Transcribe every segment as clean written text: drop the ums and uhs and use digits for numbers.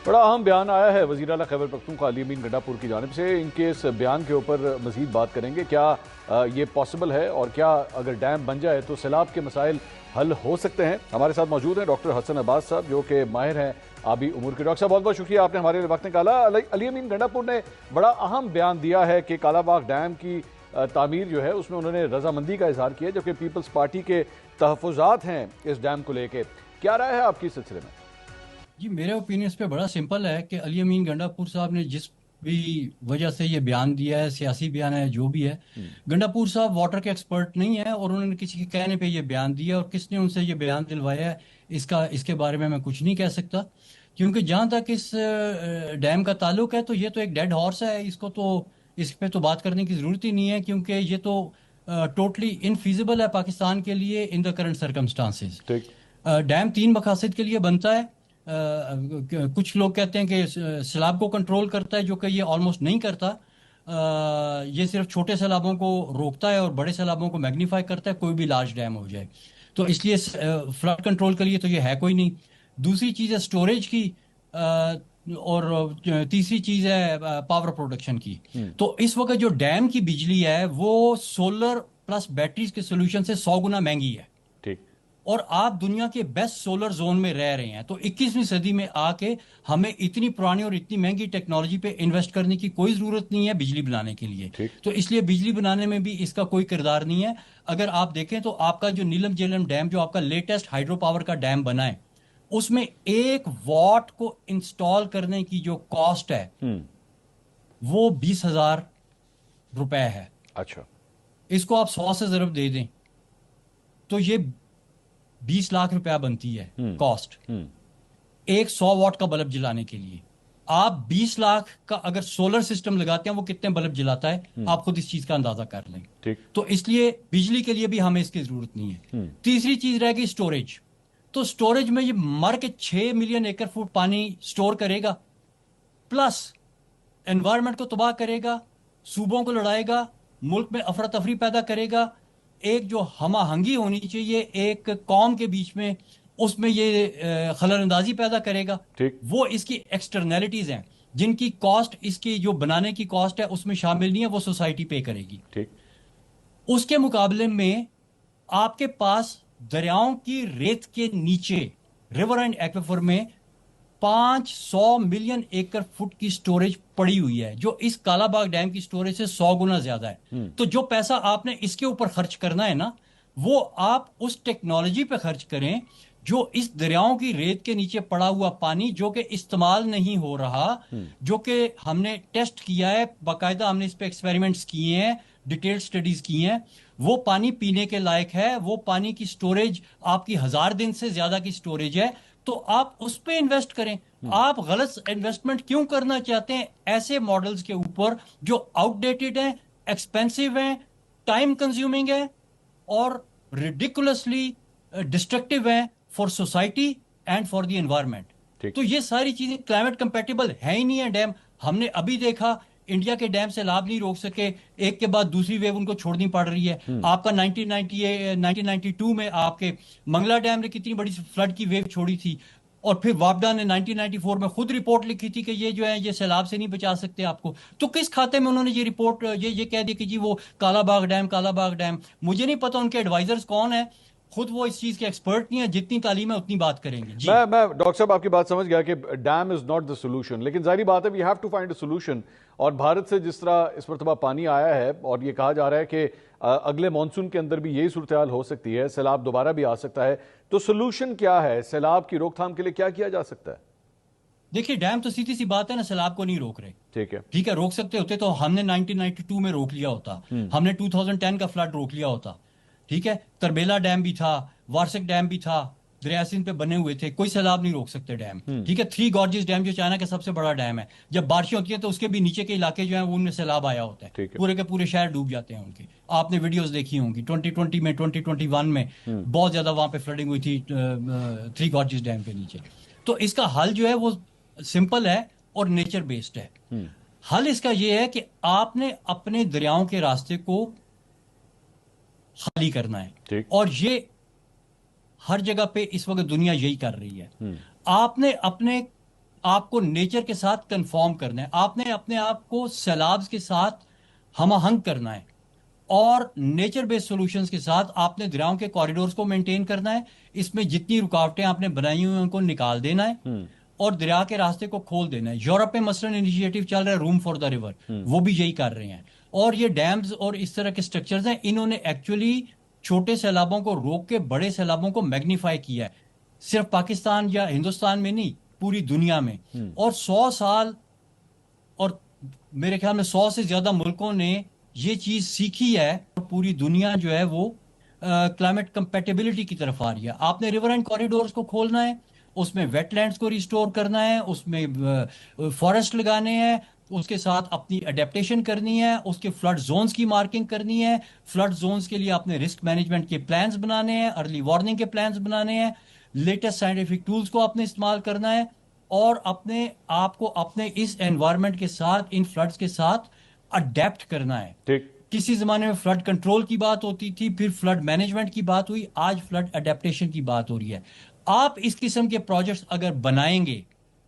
بڑا اہم بیان آیا ہے وزیر اعلیٰ خیبر پختونخوا علی امین گنڈا پور کی جانب سے. ان کے اس بیان کے اوپر مزید بات کریں گے. کیا یہ پاسبل ہے اور کیا اگر ڈیم بن جائے تو سیلاب کے مسائل حل ہو سکتے ہیں؟ ہمارے ساتھ موجود ہیں ڈاکٹر حسن عباس صاحب جو کہ ماہر ہیں آبی امور کے. ڈاکٹر صاحب بہت بہت شکریہ آپ نے ہمارے لیے وقت نکالا. علی امین گنڈا پور نے بڑا اہم بیان دیا ہے کہ کالا باغ ڈیم کی تعمیر جو ہے اس میں انہوں نے رضامندی کا اظہار کیا جبکہ پیپلز پارٹی کے تحفظات ہیں اس ڈیم کو لے کے. کیا رائے ہے آپ کی اس سلسلے میں؟ جی میرے اوپینینس پہ بڑا سمپل ہے کہ علی امین گنڈا پور صاحب نے جس بھی وجہ سے یہ بیان دیا ہے، سیاسی بیان ہے جو بھی ہے، گنڈا پور صاحب واٹر کے ایکسپرٹ نہیں ہے اور انہوں نے کسی کے کہنے پہ یہ بیان دیا اور کس نے ان سے یہ بیان دلوایا ہے اس کے بارے میں کچھ نہیں کہہ سکتا، کیونکہ جہاں تک اس ڈیم کا تعلق ہے تو یہ تو ایک ڈیڈ ہارس ہے. اس پہ تو بات کرنے کی ضرورت ہی نہیں ہے کیونکہ یہ تو ٹوٹلی انفیزیبل ہے پاکستان کے لیے ان دا کرنٹ سرکمسٹانسز. ڈیم تین مقاصد کے لیے بنتا ہے. کچھ لوگ کہتے ہیں کہ سیلاب کو کنٹرول کرتا ہے، جو کہ یہ آلموسٹ نہیں کرتا. یہ صرف چھوٹے سیلابوں کو روکتا ہے اور بڑے سیلابوں کو میگنیفائی کرتا ہے، کوئی بھی لارج ڈیم ہو جائے. تو اس لیے فلڈ کنٹرول کے لیے تو یہ ہے کوئی نہیں. دوسری چیز ہے سٹوریج کی اور تیسری چیز ہے پاور پروڈکشن کی. تو اس وقت جو ڈیم کی بجلی ہے وہ سولر پلس بیٹریز کے سولوشن سے 100 گنا مہنگی ہے. اور آپ دنیا کے بیسٹ سولر زون میں رہ رہے ہیں، تو 21ویں صدی میں آ کے ہمیں اتنی پرانی اور اتنی مہنگی ٹیکنالوجی پہ انویسٹ کرنے کی کوئی ضرورت نہیں ہے بجلی بنانے کے لیے. تو اس لیے بجلی بنانے میں بھی اس کا کوئی کردار نہیں ہے. اگر آپ دیکھیں تو آپ کا جو نیلم جیلم ڈیم جو آپ کا لیٹسٹ ہائیڈرو پاور کا ڈیم بنا ہے، اس میں 1 واٹ کو انسٹال کرنے کی جو کاسٹ ہے وہ 20,000 روپے ہے. اچھا، اس کو آپ 100 سے ضرب دے دیں تو یہ 20 لاکھ روپیہ بنتی ہے کاسٹ ایک 100 واٹ کا بلب جلانے کے لیے. آپ 20 لاکھ کا اگر سولر سسٹم لگاتے ہیں وہ کتنے بلب جلاتا ہے آپ خود اس چیز کا اندازہ کر لیں. تو اس لیے بجلی کے لیے بھی ہمیں اس کی ضرورت نہیں ہے. تیسری چیز رہ گئی سٹوریج. تو سٹوریج میں یہ مر کے 6 ملین ایکڑ فٹ پانی سٹور کرے گا، پلس انوائرمنٹ کو تباہ کرے گا، صوبوں کو لڑائے گا، ملک میں افراتفری پیدا کرے گا. ایک جو ہم آہنگی ہونی چاہیے ایک قوم کے بیچ میں، اس میں یہ خلل اندازی پیدا کرے گا. وہ اس کی ایکسٹرنیلٹیز ہیں جن کی کاسٹ اس کی جو بنانے کی کاسٹ ہے اس میں شامل نہیں ہے، وہ سوسائٹی پے کرے گی. اس کے مقابلے میں آپ کے پاس دریاؤں کی ریت کے نیچے ریور اینڈ ایکویفر میں 500 ملین ایکڑ فٹ کی سٹوریج پڑی ہوئی ہے جو اس کالا باغ ڈیم کی سٹوریج سے 100 گنا زیادہ ہے. تو جو پیسہ آپ نے اس کے اوپر خرچ کرنا ہے نا، وہ آپ اس ٹیکنالوجی پہ خرچ کریں جو اس دریاؤں کی ریت کے نیچے پڑا ہوا پانی جو کہ استعمال نہیں ہو رہا، جو کہ ہم نے ٹیسٹ کیا ہے باقاعدہ، ہم نے اس پہ ایکسپیریمنٹس کیے ہیں، ڈیٹیل سٹڈیز کی ہیں، وہ پانی پینے کے لائق ہے. وہ پانی کی سٹوریج آپ کی 1000 دن سے زیادہ کی سٹوریج ہے. تو آپ اس پہ انویسٹ کریں. آپ غلط انویسٹمنٹ کیوں کرنا چاہتے ہیں ایسے ماڈلز کے اوپر جو آؤٹ ڈیٹڈ ہیں، ایکسپینسو ہیں، ٹائم کنزیومنگ ہیں اور ریڈیکولسلی ڈسٹرکٹیو ہیں for society and for the environment. تو یہ ساری چیزیں کلائمیٹ کمپیٹیبل ہے ہی نہیں ہے. ڈیم ہم نے ابھی دیکھا انڈیا کے ڈیم سے لابھ نہیں روک سکے، ایک کے بعد دوسری ویو ان کو چھوڑنی پڑ رہی ہے. آپ کا 1992 میں آپ کے منگلا ڈیم نے کتنی بڑی فلڈ کی ویو چھوڑی تھی، اور پھر وابڈا نے 1994 میں خود رپورٹ لکھی تھی کہ یہ جو ہے یہ سیلاب سے نہیں بچا سکتے آپ کو. تو کس کھاتے میں انہوں نے یہ رپورٹ یہ کہہ دی کہ جی وہ کالا باغ ڈیم کالا باغ ڈیم؟ مجھے نہیں پتا ان کے ایڈوائزرز کون ہیں، خود وہ اس چیز کے ایکسپرٹ نہیں ہیں. جتنی تعلیم ہے اتنی بات کریں گے. میں ڈاکٹر صاحب آپ کی بات سمجھ گیا کہ dam is not the solution, لیکن ظاہری بات ہے we have to find a solution. اور بھارت سے جس طرح اس مرتبہ پانی آیا ہے اور یہ کہا جا رہا ہے کہ اگلے مانسون کے اندر بھی یہی صورتحال ہو سکتی ہے، سیلاب دوبارہ بھی آ سکتا ہے، تو سولوشن کیا ہے؟ سیلاب کی روک تھام کے لیے کیا کیا جا سکتا ہے؟ دیکھیے ڈیم تو سیدھی سی بات ہے نا، سیلاب کو نہیں روک رہے. ٹھیک ہے، روک سکتے ہوتے تو ہم نے 1992 میں روک لیا ہوتا، ہم نے 2010 کا فلڈ روک لیا ہوتا. ٹھیک ہے، تربیلا ڈیم بھی تھا، وارسک ڈیم بھی تھا، دریا سندھ پہ بنے ہوئے تھے، کوئی سیلاب نہیں روک سکتے ڈیم. ٹھیک ہے، 3 گارجز ڈیم جو چائنا کا سب سے بڑا ڈیم ہے، جب بارشیں ہوتی ہیں تو اس کے بھی نیچے کے علاقے جو ہیں وہ ان میں سیلاب آیا ہوتا ہے، پورے کے پورے شہر ڈوب جاتے ہیں ان کے. آپ نے ویڈیوز دیکھی ہوں گی 2020 میں 2021 میں بہت زیادہ وہاں پہ فلڈنگ ہوئی تھی 3 گارجز ڈیم کے نیچے. تو اس کا حل جو ہے وہ سمپل ہے اور نیچر بیسڈ ہے. حل اس کا یہ ہے کہ آپ نے اپنے دریاؤں کے راستے کو خالی کرنا ہے، اور یہ ہر جگہ پہ اس وقت دنیا یہی کر رہی ہے. آپ نے اپنے آپ کو نیچر کے ساتھ کنفارم کرنا ہے. آپ نے اپنے آپ کو سیلابز کے ساتھ ہم آہنگ کرنا ہے, اور نیچر بیس سولوشنز کے ساتھ آپ نے دریاؤں کے کوریڈورز کو مینٹین کرنا ہے. اس میں جتنی رکاوٹیں آپ نے بنائی ہوئی ہیں ان کو نکال دینا ہے اور دریا کے راستے کو کھول دینا ہے. یورپ میں مثلاً انیشیٹو چل رہا ہے روم فار دا ریور, وہ بھی یہی کر رہے ہیں. اور یہ ڈیمز اور اس طرح کے سٹرکچرز ہیں, انہوں نے ایکچولی چھوٹے سیلابوں کو روک کے بڑے سیلابوں کو میگنیفائی کیا ہے, صرف پاکستان یا ہندوستان میں نہیں, پوری دنیا میں. اور 100 سال اور میرے خیال میں 100 سے زیادہ ملکوں نے یہ چیز سیکھی ہے, اور پوری دنیا جو ہے وہ کلائمیٹ کمپیٹیبلٹی کی طرف آ رہی ہے. آپ نے ریور اینڈ کوریڈورز کو کھولنا ہے, اس میں ویٹ لینڈز کو ریسٹور کرنا ہے, اس میں فارسٹ لگانے ہیں, اس کے ساتھ اپنی اڈیپٹیشن کرنی ہے, اس کے فلڈ زونز کی مارکنگ کرنی ہے. فلڈ زونز کے لیے آپ نے رسک مینجمنٹ کے پلانز بنانے ہیں, ارلی وارننگ کے پلانز بنانے ہیں, لیٹسٹ سائنٹیفک ٹولز کو آپ نے استعمال کرنا ہے, اور اپنے آپ کو اپنے اس انوائرمنٹ کے ساتھ, ان فلڈز کے ساتھ اڈیپٹ کرنا ہے. ٹھیک. کسی زمانے میں فلڈ کنٹرول کی بات ہوتی تھی, پھر فلڈ مینجمنٹ کی بات ہوئی, آج فلڈ اڈیپٹیشن کی بات ہو رہی ہے. آپ اس قسم کے پروجیکٹس اگر بنائیں گے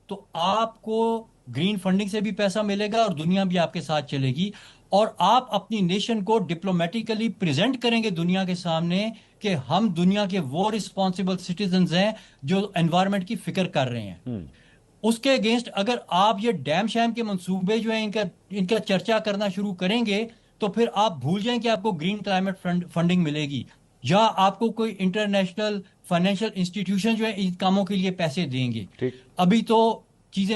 تو آپ کو گرین فنڈنگ سے بھی پیسہ ملے گا اور دنیا بھی آپ کے ساتھ چلے گی, اور آپ اپنی نیشن کو ڈپلومیٹیکلی پریزنٹ کریں گے دنیا کے سامنے کہ ہم دنیا کے وہ رسپانسبل سٹیزنز ہیں جو انوائرمنٹ کی فکر کر رہے ہیں. اس کے اگینسٹ اگر آپ یہ ڈیم شیم کے منصوبے جو ہیں ان کا چرچا کرنا شروع کریں گے تو پھر آپ بھول جائیں کہ آپ کو گرین کلائمیٹ فنڈنگ ملے گی, یا آپ کو کوئی انٹرنیشنل فائنینشیل انسٹیٹیوشن جو ہے ان کاموں کے لیے پیسے دیں گے. ٹھیک. ابھی تو چیزیں